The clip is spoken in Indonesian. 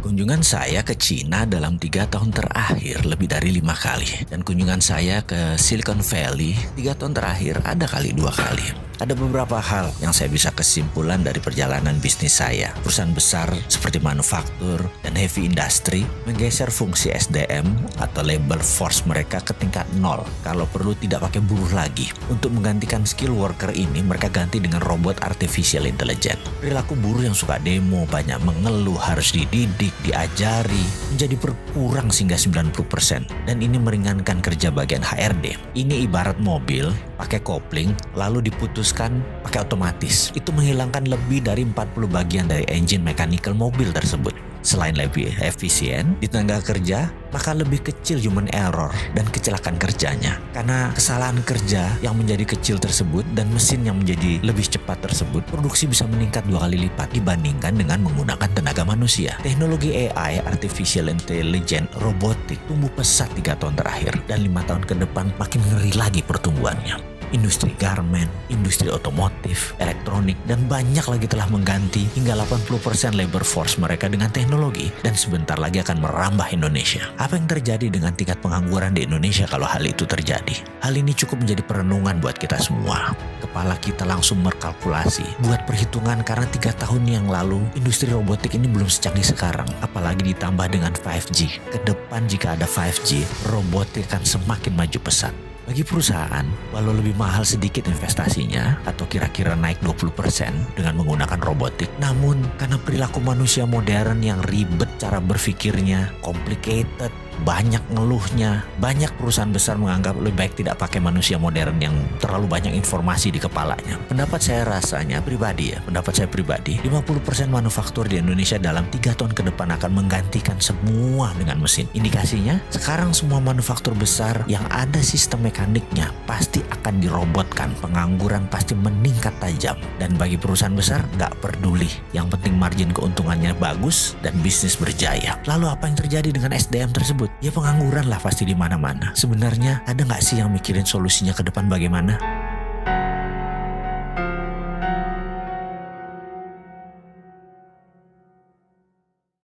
Kunjungan saya ke Cina dalam 3 tahun terakhir lebih dari 5 kali. Dan kunjungan saya ke Silicon Valley 3 tahun terakhir ada kali 2 kali. Ada beberapa hal yang saya bisa kesimpulan dari perjalanan bisnis saya. Perusahaan besar seperti manufaktur dan heavy industry menggeser fungsi SDM atau labor force mereka ke tingkat 0. Kalau perlu tidak pakai buruh lagi. Untuk menggantikan skill worker ini, mereka ganti dengan robot artificial intelligence. Perilaku buruh yang suka demo, banyak mengeluh, harus dididik, diajari, menjadi berkurang sehingga 90%. Dan ini meringankan kerja bagian HRD. Ini ibarat mobil pakai kopling lalu diputuskan pakai otomatis. Itu menghilangkan lebih dari 40 bagian dari engine mechanical mobil tersebut. Selain lebih efisien di tenaga kerja, maka lebih kecil human error dan kecelakaan kerjanya. Karena kesalahan kerja yang menjadi kecil tersebut dan mesin yang menjadi lebih cepat tersebut, produksi bisa meningkat 2 kali lipat dibandingkan dengan menggunakan tenaga manusia. Teknologi AI, Artificial Intelligence, robotik tumbuh pesat 3 tahun terakhir dan 5 tahun ke depan makin ngeri lagi pertumbuhannya. Industri garment, industri otomotif, elektronik, dan banyak lagi telah mengganti hingga 80% labor force mereka dengan teknologi dan sebentar lagi akan merambah Indonesia. Apa yang terjadi dengan tingkat pengangguran di Indonesia kalau hal itu terjadi? Hal ini cukup menjadi perenungan buat kita semua. Kepala kita langsung berkalkulasi, buat perhitungan karena 3 tahun yang lalu industri robotik ini belum secanggih sekarang, apalagi ditambah dengan 5G. Kedepan jika ada 5G, robotik akan semakin maju pesat. Bagi perusahaan, walau lebih mahal sedikit investasinya atau kira-kira naik 20% dengan menggunakan robotik, namun karena perilaku manusia modern yang ribet cara berpikirnya, complicated, banyak ngeluhnya, banyak perusahaan besar menganggap lebih baik tidak pakai manusia modern yang terlalu banyak informasi di kepalanya. Pendapat saya 50% manufaktur di Indonesia dalam 3 tahun ke depan akan menggantikan semua dengan mesin. Indikasinya, sekarang semua manufaktur besar yang ada sistem mekaniknya pasti akan dirobotkan. Pengangguran pasti meningkat tajam. Dan bagi perusahaan besar, nggak peduli. Yang penting margin keuntungannya bagus dan bisnis berjaya. Lalu apa yang terjadi dengan SDM tersebut? Ya pengangguran lah pasti di mana-mana. Sebenarnya ada nggak sih yang mikirin solusinya ke depan bagaimana?